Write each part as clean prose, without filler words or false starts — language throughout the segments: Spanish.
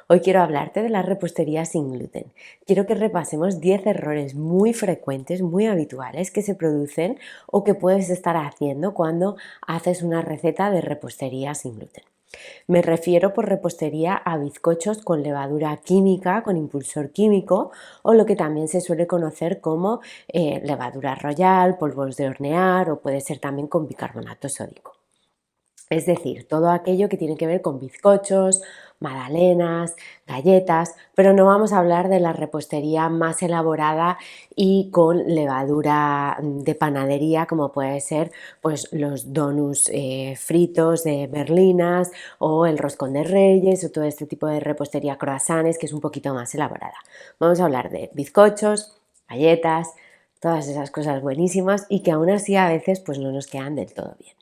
Hoy quiero hablarte de la repostería sin gluten. Quiero que repasemos 10 errores muy frecuentes, muy habituales que se producen o que puedes estar haciendo cuando haces una receta de repostería sin gluten. Me refiero por repostería a bizcochos con levadura química, con impulsor químico o lo que también se suele conocer como levadura royal, polvos de hornear o puede ser también con bicarbonato sódico. Es decir, todo aquello que tiene que ver con bizcochos, magdalenas, galletas, pero no vamos a hablar de la repostería más elaborada y con levadura de panadería, como puede ser pues, los donuts fritos de berlinas o el roscón de reyes o todo este tipo de repostería croissants que es un poquito más elaborada. Vamos a hablar de bizcochos, galletas, todas esas cosas buenísimas y que aún así a veces pues, no nos quedan del todo bien.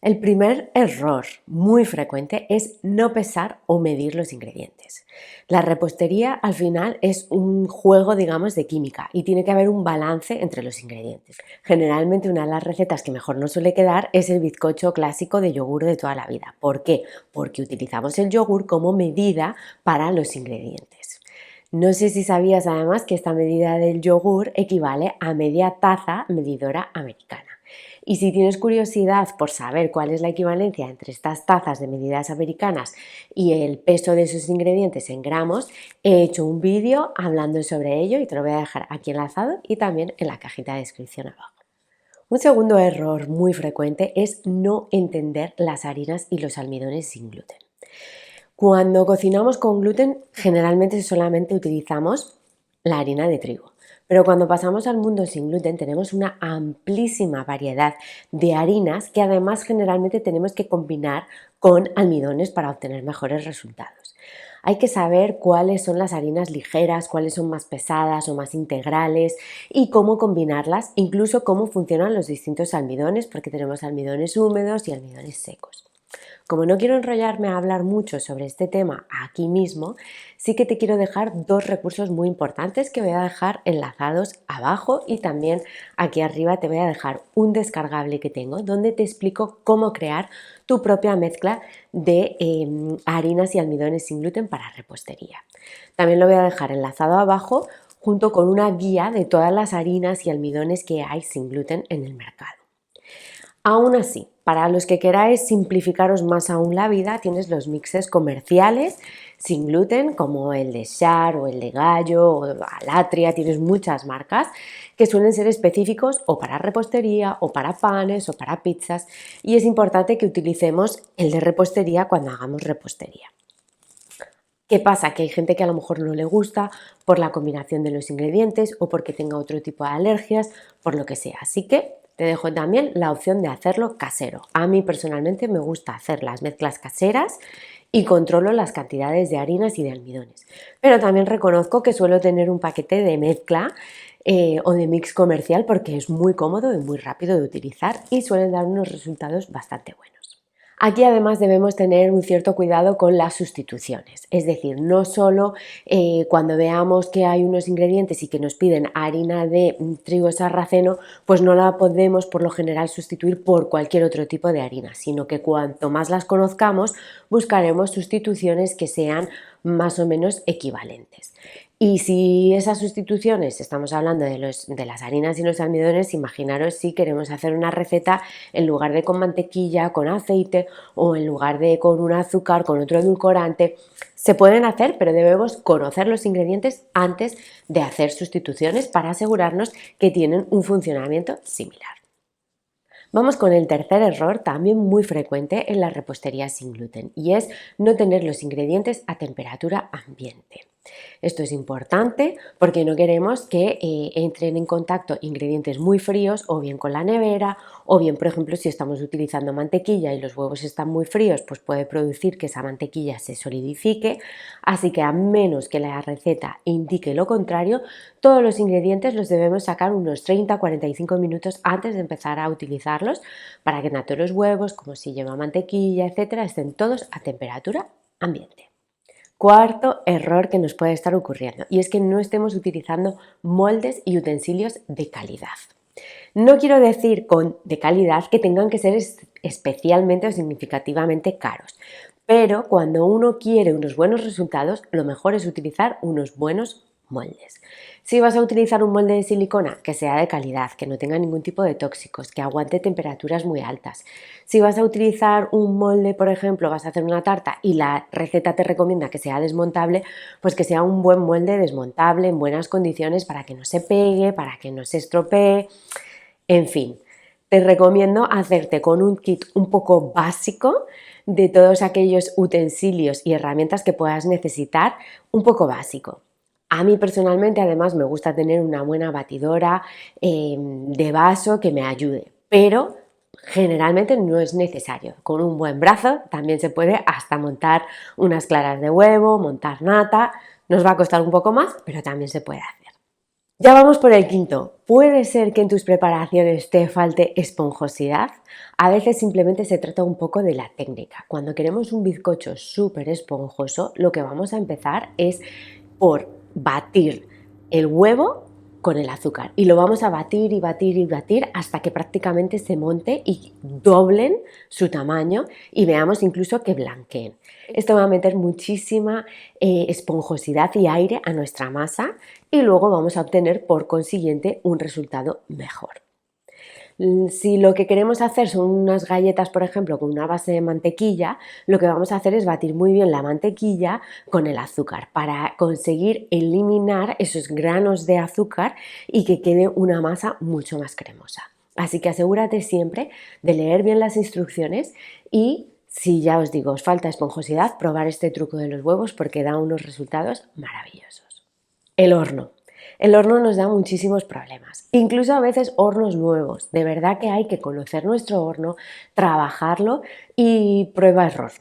El primer error muy frecuente es no pesar o medir los ingredientes. La repostería al final es un juego, digamos, de química y tiene que haber un balance entre los ingredientes. Generalmente una de las recetas que mejor nos suele quedar es el bizcocho clásico de yogur de toda la vida. ¿Por qué? Porque utilizamos el yogur como medida para los ingredientes. No sé si sabías además que esta medida del yogur equivale a media taza medidora americana. Y si tienes curiosidad por saber cuál es la equivalencia entre estas tazas de medidas americanas y el peso de esos ingredientes en gramos, he hecho un vídeo hablando sobre ello y te lo voy a dejar aquí enlazado y también en la cajita de descripción abajo. Un segundo error muy frecuente es no entender las harinas y los almidones sin gluten. Cuando cocinamos con gluten, generalmente solamente utilizamos la harina de trigo. Pero cuando pasamos al mundo sin gluten tenemos una amplísima variedad de harinas que además generalmente tenemos que combinar con almidones para obtener mejores resultados. Hay que saber cuáles son las harinas ligeras, cuáles son más pesadas o más integrales y cómo combinarlas, incluso cómo funcionan los distintos almidones, porque tenemos almidones húmedos y almidones secos. Como no quiero enrollarme a hablar mucho sobre este tema aquí mismo, sí que te quiero dejar dos recursos muy importantes que voy a dejar enlazados abajo y también aquí arriba te voy a dejar un descargable que tengo donde te explico cómo crear tu propia mezcla de harinas y almidones sin gluten para repostería. También lo voy a dejar enlazado abajo junto con una guía de todas las harinas y almidones que hay sin gluten en el mercado. Aún así, para los que queráis simplificaros más aún la vida, tienes los mixes comerciales sin gluten como el de Char o el de Gallo o Alatria, tienes muchas marcas que suelen ser específicos o para repostería o para panes o para pizzas y es importante que utilicemos el de repostería cuando hagamos repostería. ¿Qué pasa? Que hay gente que a lo mejor no le gusta por la combinación de los ingredientes o porque tenga otro tipo de alergias, por lo que sea. Así que te dejo también la opción de hacerlo casero. A mí personalmente me gusta hacer las mezclas caseras y controlo las cantidades de harinas y de almidones. Pero también reconozco que suelo tener un paquete de mezcla o de mix comercial porque es muy cómodo y muy rápido de utilizar y suelen dar unos resultados bastante buenos. Aquí además debemos tener un cierto cuidado con las sustituciones, es decir, no solo cuando veamos que hay unos ingredientes y que nos piden harina de trigo sarraceno, pues no la podemos por lo general sustituir por cualquier otro tipo de harina, sino que cuanto más las conozcamos, buscaremos sustituciones que sean más o menos equivalentes. Y si esas sustituciones, estamos hablando de las harinas y los almidones, imaginaros si queremos hacer una receta en lugar de con mantequilla, con aceite o en lugar de con un azúcar, con otro edulcorante. Se pueden hacer, pero debemos conocer los ingredientes antes de hacer sustituciones para asegurarnos que tienen un funcionamiento similar. Vamos con el tercer error, también muy frecuente en la repostería sin gluten, y es no tener los ingredientes a temperatura ambiente. Esto es importante porque no queremos que entren en contacto ingredientes muy fríos o bien con la nevera o bien, por ejemplo, si estamos utilizando mantequilla y los huevos están muy fríos, pues puede producir que esa mantequilla se solidifique. Así que a menos que la receta indique lo contrario, todos los ingredientes los debemos sacar unos 30-45 minutos antes de empezar a utilizarlos para que tanto los huevos como si lleva mantequilla, etcétera, estén todos a temperatura ambiente. Cuarto error que nos puede estar ocurriendo y es que no estemos utilizando moldes y utensilios de calidad. No quiero decir de calidad que tengan que ser especialmente o significativamente caros, pero cuando uno quiere unos buenos resultados, lo mejor es utilizar unos buenos moldes. Si vas a utilizar un molde de silicona que sea de calidad, que no tenga ningún tipo de tóxicos, que aguante temperaturas muy altas. Si vas a utilizar un molde, por ejemplo, vas a hacer una tarta y la receta te recomienda que sea desmontable, pues que sea un buen molde desmontable en buenas condiciones para que no se pegue, para que no se estropee, en fin. Te recomiendo hacerte con un kit un poco básico de todos aquellos utensilios y herramientas que puedas necesitar, un poco básico. A mí personalmente además me gusta tener una buena batidora de vaso que me ayude, pero generalmente no es necesario. Con un buen brazo también se puede hasta montar unas claras de huevo, montar nata. Nos va a costar un poco más, pero también se puede hacer. Ya vamos por el quinto. ¿Puede ser que en tus preparaciones te falte esponjosidad? A veces simplemente se trata un poco de la técnica. Cuando queremos un bizcocho súper esponjoso, lo que vamos a empezar es por batir el huevo con el azúcar y lo vamos a batir y batir y batir hasta que prácticamente se monte y doblen su tamaño y veamos incluso que blanqueen. Esto va a meter muchísima esponjosidad y aire a nuestra masa y luego vamos a obtener por consiguiente un resultado mejor. Si lo que queremos hacer son unas galletas, por ejemplo, con una base de mantequilla, lo que vamos a hacer es batir muy bien la mantequilla con el azúcar para conseguir eliminar esos granos de azúcar y que quede una masa mucho más cremosa. Así que asegúrate siempre de leer bien las instrucciones y, si ya os digo, os falta esponjosidad, probar este truco de los huevos porque da unos resultados maravillosos. El horno. El horno nos da muchísimos problemas, incluso a veces hornos nuevos. De verdad que hay que conocer nuestro horno, trabajarlo y prueba-error.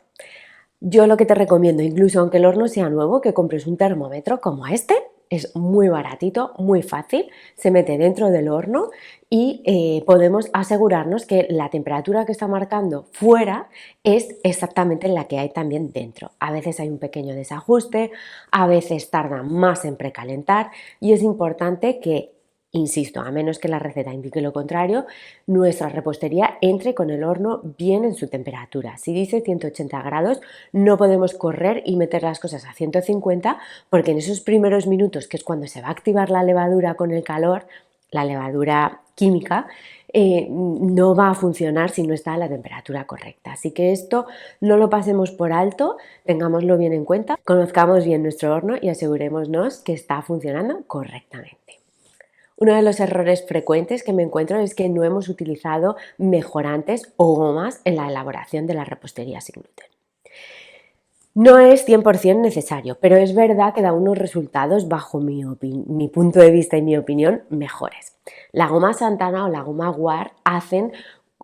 Yo lo que te recomiendo, incluso aunque el horno sea nuevo, que compres un termómetro como este. Es muy baratito, muy fácil, se mete dentro del horno y podemos asegurarnos que la temperatura que está marcando fuera es exactamente la que hay también dentro. A veces hay un pequeño desajuste, a veces tarda más en precalentar y es importante que, insisto, a menos que la receta indique lo contrario, nuestra repostería entre con el horno bien en su temperatura. Si dice 180 grados, no podemos correr y meter las cosas a 150 porque en esos primeros minutos, que es cuando se va a activar la levadura con el calor, la levadura química, no va a funcionar si no está a la temperatura correcta. Así que esto no lo pasemos por alto, tengámoslo bien en cuenta, conozcamos bien nuestro horno y asegurémonos que está funcionando correctamente. Uno de los errores frecuentes que me encuentro es que no hemos utilizado mejorantes o gomas en la elaboración de la repostería sin gluten. No es 100% necesario, pero es verdad que da unos resultados, bajo mi punto de vista y mi opinión, mejores. La goma Santana o la goma guar hacen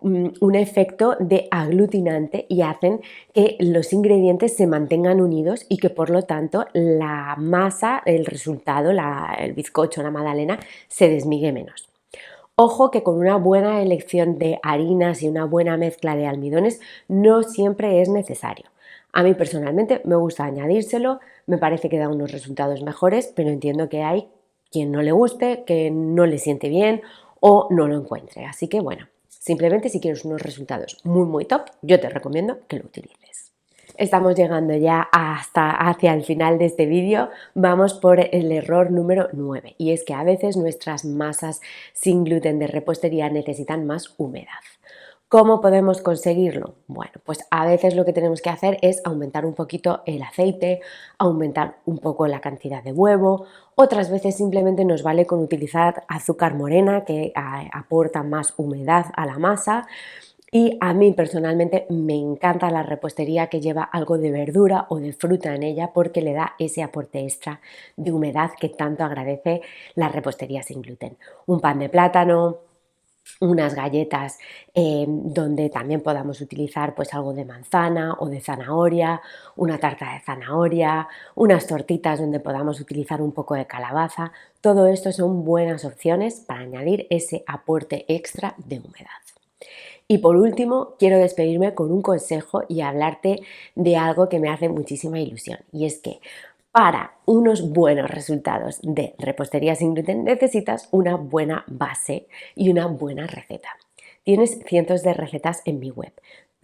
un efecto de aglutinante y hacen que los ingredientes se mantengan unidos y que por lo tanto la masa, el resultado, el bizcocho, la magdalena, se desmigue menos. Ojo que con una buena elección de harinas y una buena mezcla de almidones no siempre es necesario. A mí personalmente me gusta añadírselo, me parece que da unos resultados mejores, pero entiendo que hay quien no le guste, que no le siente bien o no lo encuentre. Así que bueno, simplemente si quieres unos resultados muy top, yo te recomiendo que lo utilices. Estamos llegando ya hacia el final de este vídeo, vamos por el error número 9 y es que a veces nuestras masas sin gluten de repostería necesitan más humedad. ¿Cómo podemos conseguirlo? Bueno, pues a veces lo que tenemos que hacer es aumentar un poquito el aceite, aumentar un poco la cantidad de huevo, otras veces simplemente nos vale con utilizar azúcar morena que aporta más humedad a la masa. Y a mí personalmente me encanta la repostería que lleva algo de verdura o de fruta en ella porque le da ese aporte extra de humedad que tanto agradece la repostería sin gluten. Un pan de plátano, unas galletas donde también podamos utilizar pues algo de manzana o de zanahoria, una tarta de zanahoria, unas tortitas donde podamos utilizar un poco de calabaza. Todo esto son buenas opciones para añadir ese aporte extra de humedad. Y por último, quiero despedirme con un consejo y hablarte de algo que me hace muchísima ilusión. Y es que para unos buenos resultados de repostería sin gluten necesitas una buena base y una buena receta. Tienes cientos de recetas en mi web,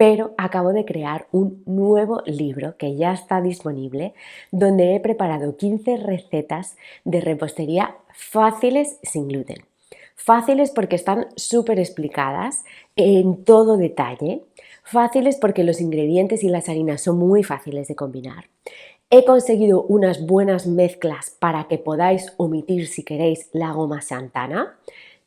pero acabo de crear un nuevo libro que ya está disponible, donde he preparado 15 recetas de repostería fáciles sin gluten. Fáciles porque están súper explicadas en todo detalle, fáciles porque los ingredientes y las harinas son muy fáciles de combinar. He conseguido unas buenas mezclas para que podáis omitir, si queréis, la goma xantana.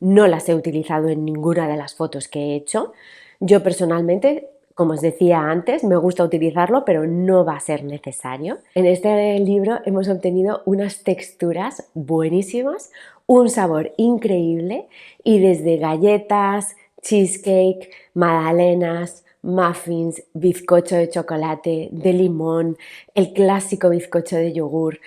No las he utilizado en ninguna de las fotos que he hecho. Yo personalmente, como os decía antes, me gusta utilizarlo, pero no va a ser necesario. En este libro hemos obtenido unas texturas buenísimas, un sabor increíble y desde galletas, cheesecake, magdalenas, muffins, bizcocho de chocolate, de limón, el clásico bizcocho de yogur,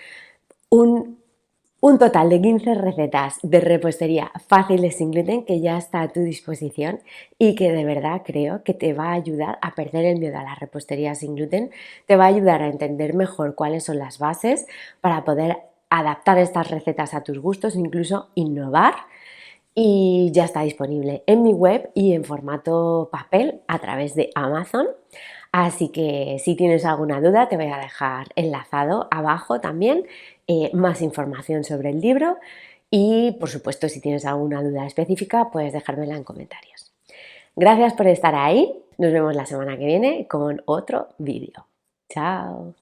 un total de 15 recetas de repostería fáciles sin gluten que ya está a tu disposición y que de verdad creo que te va a ayudar a perder el miedo a la repostería sin gluten, te va a ayudar a entender mejor cuáles son las bases para poder adaptar estas recetas a tus gustos, incluso innovar, y ya está disponible en mi web y en formato papel a través de Amazon. Así que si tienes alguna duda te voy a dejar enlazado abajo también más información sobre el libro y por supuesto si tienes alguna duda específica puedes dejármela en comentarios. Gracias por estar ahí, nos vemos la semana que viene con otro vídeo. Chao.